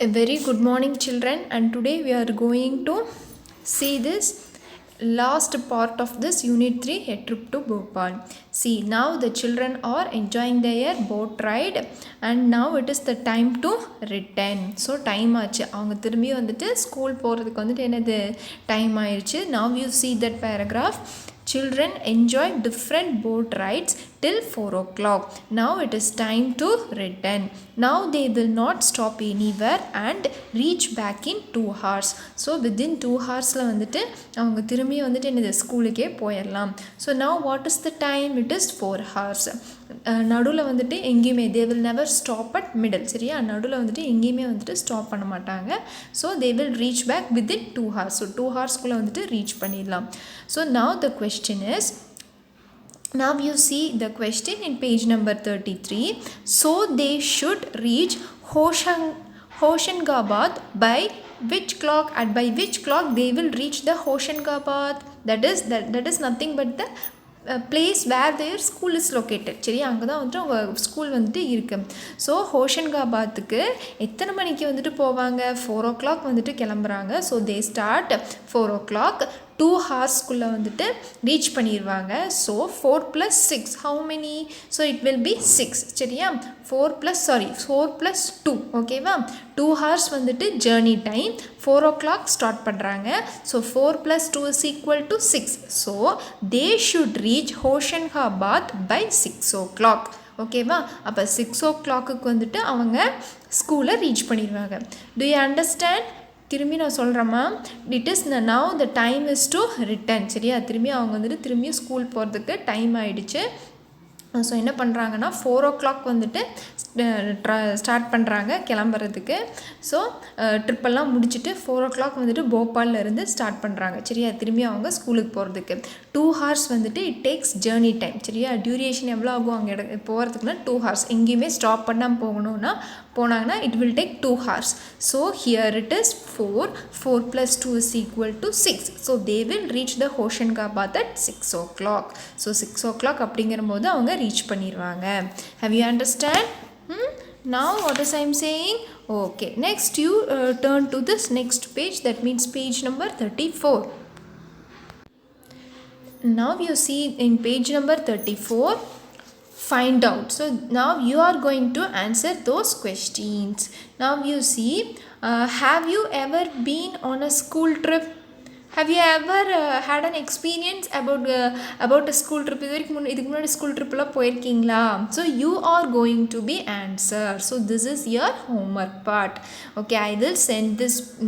A very good morning, children, and today we are going to see this last part of this unit 3, a trip to Bhopal. See, now the children are enjoying their boat ride and now it is the time to return. So time ஆச்சு அவங்க திரும்பி வந்துட்டு school போகிறதுக்கு வந்துட்டு என்னது time ஆயிடுச்சு. Now you see that paragraph. Children enjoy different boat rides till 4 o'clock. Now it is time to return. Now they will not stop anywhere and reach back in 2 hours. So within 2 hours வந்துட்டு அவங்க திரும்பி வந்துட்டு என்னது ஸ்கூலுக்கே போயிடலாம். So now what is the time? It is 4 hours. நடுவில் வந்துட்டு எங்கேயுமே they will never stop at middle. சரியா, நடுவில் வந்துட்டு எங்கேயுமே வந்துட்டு ஸ்டாப் பண்ண மாட்டாங்க. So they will reach back within 2 hours. So 2 ஹவர்ஸ்க்குள்ளே வந்துட்டு ரீச் பண்ணிடலாம். So now the question is, now you see the question in page number 33. So they should reach Hoshangabad by which clock? And by which clock they will reach the Hoshangabad? That is nothing but the place where their school is located. சரி, அங்கே தான் வந்துட்டு அவங்க school வந்துட்டு இருக்குது. So ஹோஷன்காபாத்துக்கு எத்தனை மணிக்கு வந்துட்டு போவாங்க? 4 o'clock வந்துட்டு கிளம்புறாங்க. So they start 4 o'clock. 2 ஹவர்ஸ்க்குள்ளே வந்துட்டு ரீச் பண்ணிடுவாங்க. So 4 + 6 how many? So it will be 6. சரியா, 4 + 2. ஓகேவா, 2 hours வந்துட்டு ஜேர்னி டைம். 4 o'clock ஸ்டார்ட் பண்ணுறாங்க. So 4 + 2 is equal to 6. So they should reach Hoshangabad by 6 o'clock. ஓகேவா, அப்போ 6 o'clock வந்துட்டு அவங்க ஸ்கூலை ரீச் பண்ணிடுவாங்க. Do you understand? திரும்பி நான் சொல்கிறேம்மா, it is now the time is to return. சரியா, திரும்பி அவங்க வந்துட்டு திரும்பியும் ஸ்கூல் போகிறதுக்கு டைம் ஆகிடுச்சு. ஸோ என்ன பண்ணுறாங்கன்னா 4 o'clock வந்துட்டு ஸ்டார்ட் பண்ணுறாங்க கிளம்புறதுக்கு. ஸோ ட்ரிப்பெல்லாம் முடிச்சுட்டு 4 o'clock வந்துட்டு போபாலில் இருந்து ஸ்டார்ட் பண்ணுறாங்க. சரியா, திரும்பி அவங்க ஸ்கூலுக்கு போகிறதுக்கு 2 hours வந்துட்டு இட் டேக்ஸ் ஜேர்னி டைம். சரியா, டியூரேஷன் எவ்வளோ ஆகும் அங்கே போகிறதுக்குன்னா 2 hours. எங்கேயுமே ஸ்டாப் பண்ணாமல் போனாங்கன்னா it will take 2 hours. So here it is 4 + 2 is equal to 6. So they will reach the Hoshangabad at 6 o'clock. So 6 o'clock அப்படிங்கிற போது அவங்க ரீச் பண்ணிடுவாங்க. Have you understand? Now what is I am saying? Okay, next you turn to this next page, that means page number 34. Now you see in page number 34, find out. So now you are going to answer those questions. Now you see, have you ever been on a school trip? Have you ever had an experience about a school trip? இதுக்கு முன்னாடி school ட்ரிப்லாம் போயிருக்கீங்களா? So you are going to be answer. So this is your homework part. Okay, I will send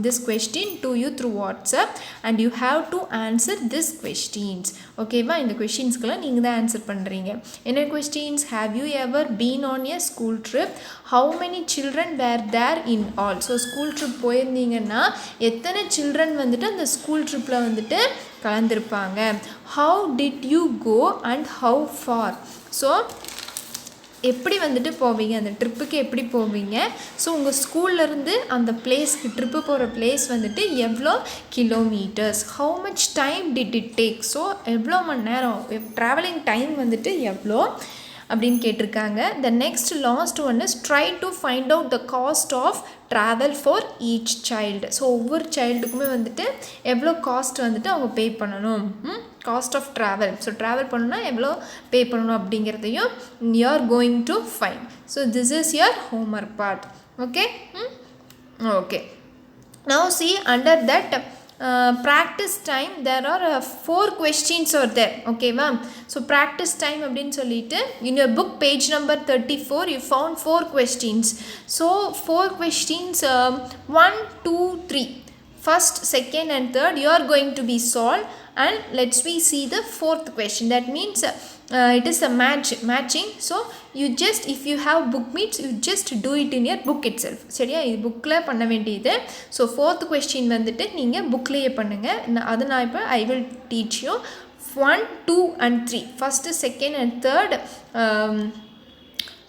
this question to you through WhatsApp and you have to answer this questions. ஓகேவா, இந்த கொஸ்டின்ஸ்க்கெல்லாம் நீங்கள் தான் answer பண்ணுறீங்க. என்ன questions? Have you ever been on a school trip? How many children were there in all? So school trip போயிருந்தீங்கன்னா எத்தனை children வந்துட்டு அந்த ஸ்கூல் ட்ரிப்பில் வந்துட்டு கலந்துருப்பாங்க? How did you go and how far? So எப்படி வந்துட்டு போவீங்க, அந்த ட்ரிப்புக்கு எப்படி போவீங்க? ஸோ உங்கள் ஸ்கூல்லேருந்து அந்த பிளேஸ்க்கு ட்ரிப்பு போகிற பிளேஸ் வந்துட்டு எவ்வளோ kilometers? How much time did it take? So எவ்வளோ மணி நேரம் ட்ராவலிங் டைம் வந்துட்டு எவ்வளோ அப்படின்னு கேட்டிருக்காங்க. The next last one is try to find out the cost of travel for each child. So ஒவ்வொரு சைல்டுக்குமே வந்துட்டு எவ்வளோ காஸ்ட் வந்துட்டு அவங்க பே பண்ணணும், cost of travel. So travel பண்ணணும்னா எவ்வளோ பே பண்ணணும் அப்படிங்கிறதையும் you are going to find. So this is your homework part. Okay, okay. Now see under that practice time there are 4 questions are there. Okay va? So practice time அப்படின்னு சொல்லிட்டு in your book page number 34 you found 4 questions. So 4 questions, 1, 2, 3, first, second and third you are going to be solved. And let's we see the 4th question. That means it is a matching. So you just, if you have book meets, you just do it in your book itself. சரியா, இது புக்கில் பண்ண வேண்டியது. So 4th question வந்துட்டு நீங்கள் புக்லேயே பண்ணுங்கள். அதை நான் இப்போ I will teach you 1, 2 and 3. First, second and third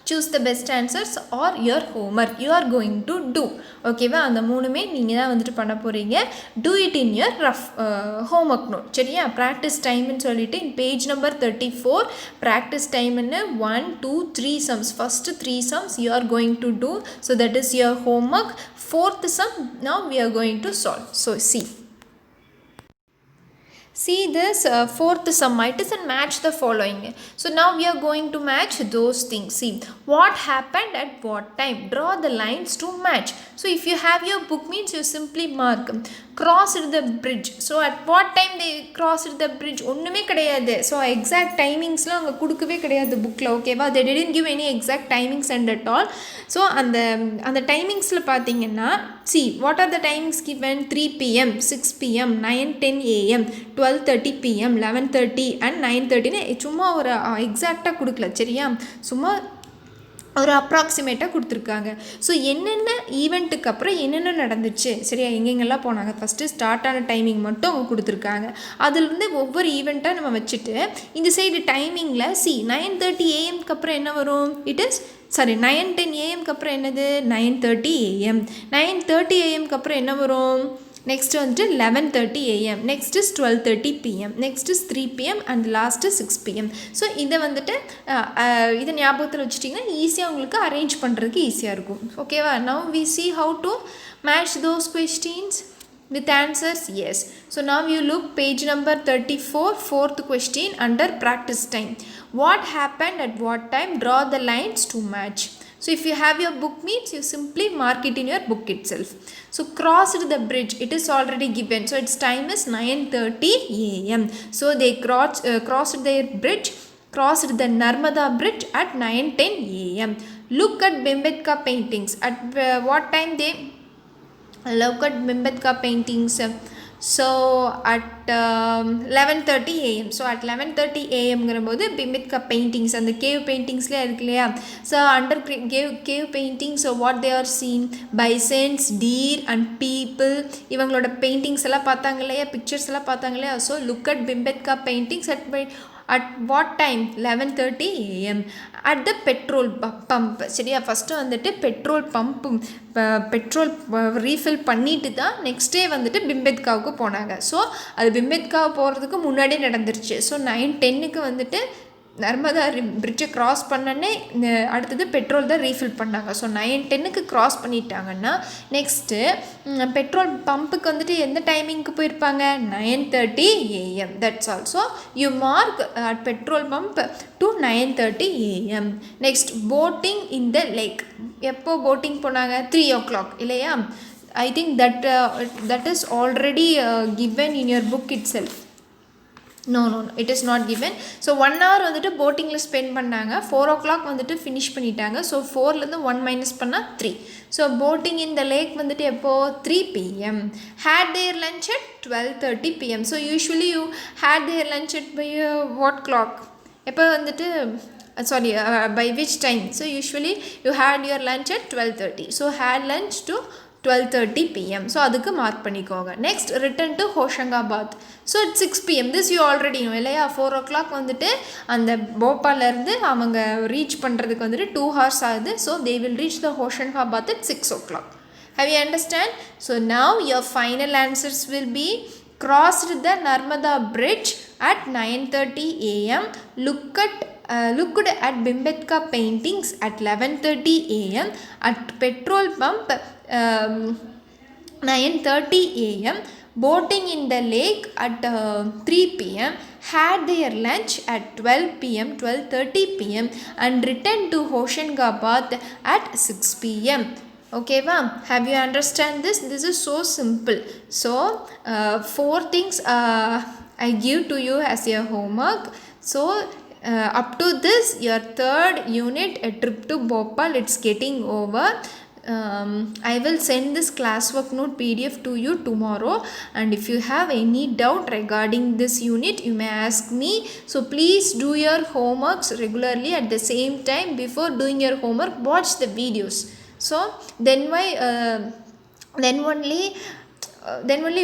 choose the best answers or your homework you are going to do. ஓகேவா, அந்த மூணுமே நீங்கள் தான் வந்துட்டு பண்ண போகிறீங்க. do it in your rough homework note. சரியா, ப்ராக்டிஸ் டைம்னு சொல்லிட்டு in page number 34 ப்ராக்டிஸ் டைம்னு 1 2 3 sums, first 3 sums you are going to do, so that is your homework. Fourth sum now we are going to solve. So see this fourth sum, it is a match the following. So now we are going to match those things. See what happened at what time, draw the lines to match. So if you have your book means you simply mark crossed the bridge. So at what time they crossed the bridge ஒன்றுமே கிடையாது. So exact டைமிங்ஸ்லாம் அங்கே கொடுக்கவே கிடையாது புக்கில். ஓகேவா, they didn't give any exact timings and at all. So அந்த டைமிங்ஸில் பார்த்தீங்கன்னா see what are the timings given, 3 pm 6 pm 9 10 am 12:30 pm 11:30 and 9:30. சும்மா ஒரு எக்ஸாக்டாக கொடுக்கல. சரியா, சும்மா ஒரு அப்ராக்சிமேட்டாக கொடுத்துருக்காங்க. ஸோ என்னென்ன ஈவெண்ட்டுக்கு அப்புறம் என்னென்ன நடந்துச்சு, சரியா, எங்கெங்கெல்லாம் போனாங்க, ஃபஸ்ட்டு ஸ்டார்ட் ஆன டைமிங் மட்டும் அவங்க கொடுத்துருக்காங்க. அதுலேருந்து ஒவ்வொரு ஈவெண்ட்டாக நம்ம வச்சுட்டு இந்த சைடு டைமிங்கில் 9:30 am அப்புறம் என்ன வரும், இட் இஸ் 9:10 am அப்புறம் என்னது 9:30 am. 9:30 am அப்புறம் என்ன வரும், நெக்ஸ்ட் வந்துட்டு 11:30 am, next is 12:30 pm, next is 3 pm and last 6 pm. So இதை வந்துட்டு இதை ஞாபகத்தில் வச்சுட்டிங்கன்னா ஈஸியாக உங்களுக்கு அரேஞ்ச் பண்ணுறதுக்கு ஈஸியாக இருக்கும். ஓகேவா, now we see how to match those questions with answers. Yes, so now you look page number 34, fourth question under practice time. What happened at what time, draw the lines to match. So if you have your book means you simply mark it in your book itself. So crossed the bridge, it is already given, so its time is 9:30 am. So they crossed their bridge, crossed the Narmada bridge at 9:10 am. Look at Bhimbetka paintings, at what time they look at Bhimbetka paintings. So at 11:30 am. So at 11:30 amங்கும்போது Bhimbetka paintings அந்த cave பெயிண்டிங்ஸ்லேயே இருக்கு இல்லையா. So under cave paintings what they are seen, bisons, deer and people, இவங்களோட paintings எல்லாம் பார்த்தாங்க இல்லையா, pictures எல்லாம் பார்த்தாங்க இல்லையா. So look at Bhimbetka paintings at what time, 11:30 am at the petrol pump. சரியா, ஃபஸ்ட்டு வந்துட்டு பெட்ரோல் பம்ப் பெட்ரோல் ரீஃபில் பண்ணிட்டு தான் நெக்ஸ்ட் டே வந்துட்டு பிம்பெத்காவுக்கு போனாங்க. ஸோ அது பிம்பெத்காவை போகிறதுக்கு முன்னாடியே நடந்துருச்சு. ஸோ 9:10 வந்துட்டு நர்மதா பிரிட்ஜை க்ராஸ் பண்ணனே அடுத்தது பெட்ரோல் தான் ரீஃபில் பண்ணாங்க. ஸோ 9:10 க்ராஸ் பண்ணிட்டாங்கன்னா நெக்ஸ்ட்டு பெட்ரோல் பம்புக்கு வந்துட்டு எந்த டைமிங்க்கு போயிருப்பாங்க, 9:30 am. That's also you mark at petrol pump to 9:30 am. Next boating in the lake, எப்போ போட்டிங் போனாங்க, 3 o'clock இல்லையா. I think that is already given in your book itself. No, it is not given. So 1 hour வந்துட்டு போட்டிங்கில் spend பண்ணாங்க, 4 o'clock வந்துட்டு finish பண்ணிட்டாங்க. So 4லேருந்து 1 minus பண்ணால் 3. So boating in the lakh வந்துட்டு எப்போது, 3 pm. had their lunch at 12:30 pm. So usually you had their lunch at by what clock, எப்போ வந்துட்டு sorry by which time. So usually you had your lunch at 12:30. So had lunch to 12:30 pm. So அதுக்கு மார்க் பண்ணிக்கோங்க. Next return to Hoshangabad. So at 6 pm. This you already know இல்லையா. 4 o'clock வந்துட்டு அந்த போபாலேருந்து அவங்க reach பண்ணுறதுக்கு வந்துட்டு 2 hours ஆகுது. So they will reach the Hoshangabad at 6 o'clock. Have you understand? So now your final answers will be crossed the Narmada bridge at 9:30 am. Looked at Bhimbetka paintings at 11:30 am. At petrol pump 9:30 am. Boating in the lake at 3 pm. Had their lunch at 12 pm 12:30 pm and returned to Hoshangabad at 6 pm. Okay va, have you understand this? This is so simple. So 4 things I give to you as your homework. So up to this your third unit, a trip to Bhopal, it's getting over. I will send this classwork note PDF to you tomorrow, and if you have any doubt regarding this unit you may ask me. So please do your homeworks regularly. At the same time, before doing your homework, watch the videos. So then only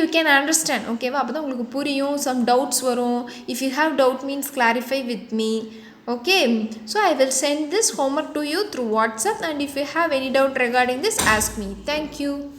you can understand. Okay va, அப்போ தான் உங்களுக்கு புரியும். Some doubts வரும். If you have doubt means clarify with me. Okay, so I will send this homework to you through WhatsApp, and if you have any doubt regarding this, ask me. Thank you.